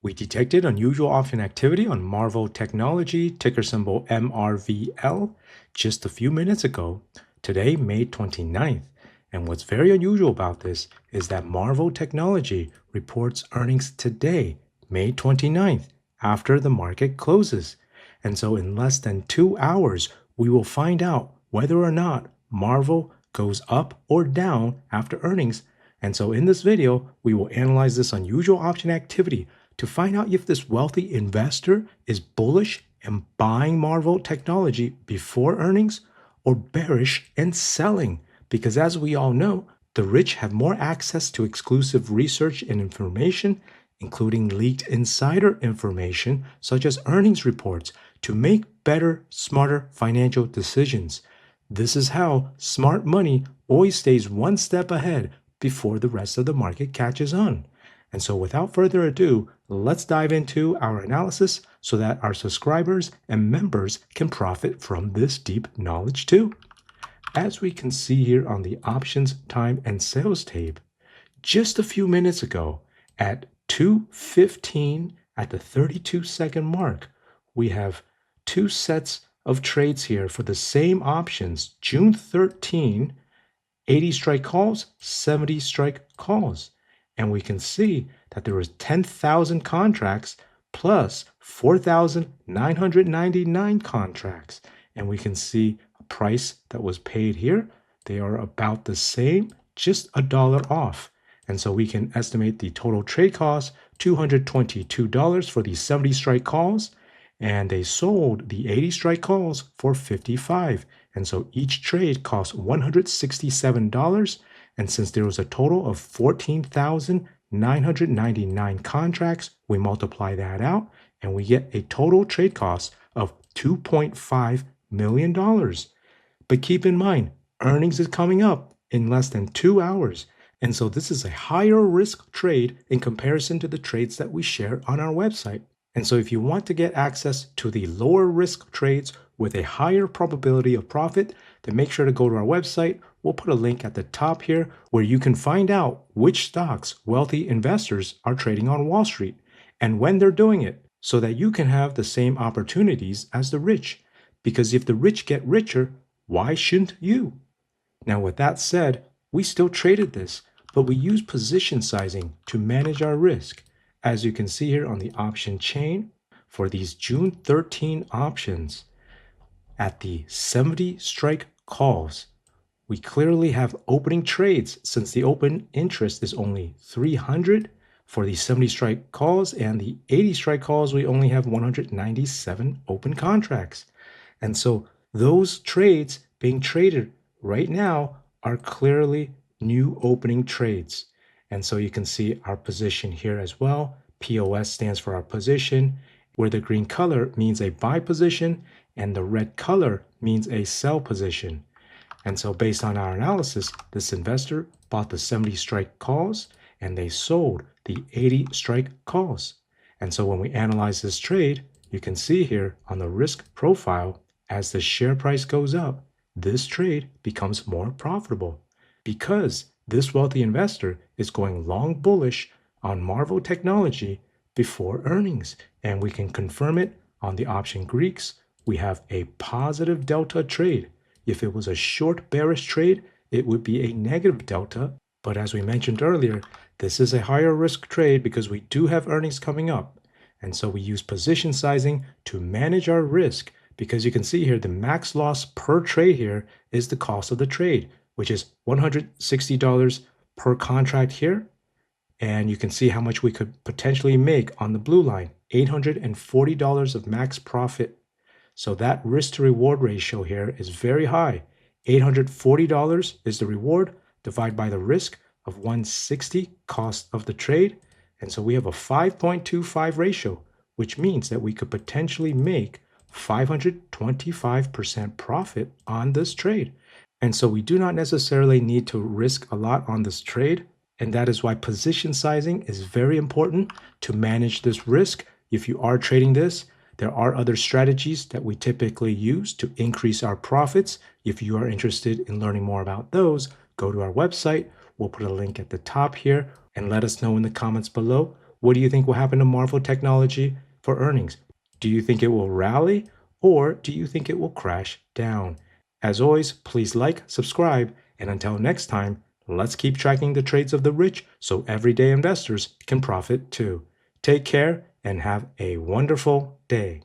We detected unusual option activity on Marvell Technology, ticker symbol MRVL, just a few minutes ago, today, May 29th. And what's very unusual about this is that Marvell Technology reports earnings today, May 29th, after the market closes. And so in less than 2 hours, we will find out whether or not Marvell goes up or down after earnings. And so in this video, we will analyze this unusual option activity to find out if this wealthy investor is bullish and buying Marvell Technology before earnings or bearish and selling. Because as we all know, the rich have more access to exclusive research and information, including leaked insider information such as earnings reports, to make better, smarter financial decisions. This is how smart money always stays one step ahead before the rest of the market catches on. And so without further ado, let's dive into our analysis so that our subscribers and members can profit from this deep knowledge too. As we can see here on the options time and sales tape, just a few minutes ago at 2:15 at the 32-second mark, we have two sets of trades here for the same options, June 13, 80 strike calls, 70 strike calls. And we can see that there was 10,000 contracts plus 4,999 contracts. And we can see a price that was paid here. They are about the same, just $1 off. And so we can estimate the total trade cost, $222 for the 70 strike calls. And they sold the 80 strike calls for $55. And so each trade cost $167. And since there was a total of 14,999 contracts, we multiply that out and we get a total trade cost of $2.5 million. But keep in mind, earnings is coming up in less than 2 hours. And so this is a higher risk trade in comparison to the trades that we share on our website. And so if you want to get access to the lower risk trades with a higher probability of profit, then make sure to go to our website. We'll put a link at the top here where you can find out which stocks wealthy investors are trading on Wall Street and when they're doing it so that you can have the same opportunities as the rich. Because if the rich get richer, why shouldn't you? Now, with that said, we still traded this, but we use position sizing to manage our risk. As you can see here on the option chain for these June 13 options, at the 70 strike calls, we clearly have opening trades since the open interest is only 300 for the 70 strike calls, and the 80 strike calls, we only have 197 open contracts. And so those trades being traded right now are clearly new opening trades. And so you can see our position here as well. POS stands for our position, where the green color means a buy position and the red color means a sell position. And so based on our analysis, this investor bought the 70 strike calls and they sold the 80 strike calls. And so when we analyze this trade, you can see here on the risk profile, as the share price goes up, this trade becomes more profitable because this wealthy investor is going long bullish on Marvell Technology before earnings. And we can confirm it on the option Greeks. We have a positive delta trade. If it was a short bearish trade, it would be a negative delta. But as we mentioned earlier, this is a higher risk trade because we do have earnings coming up. And so we use position sizing to manage our risk, because you can see here the max loss per trade here is the cost of the trade, which is $160 per contract here. And you can see how much we could potentially make on the blue line, $840 of max profit. So that risk to reward ratio here is very high. $840 is the reward divided by the risk of $160 cost of the trade. And so we have a 5.25 ratio, which means that we could potentially make 525% profit on this trade. And so we do not necessarily need to risk a lot on this trade. And that is why position sizing is very important to manage this risk. If you are trading this, there are other strategies that we typically use to increase our profits. If you are interested in learning more about those, go to our website. We'll put a link at the top here and let us know in the comments below What do you think will happen to Marvell Technology for earnings? Do you think it will rally, or do you think it will crash down? As always, please like, subscribe, and until next time, let's keep tracking the trades of the rich so everyday investors can profit too. Take care and have a wonderful day.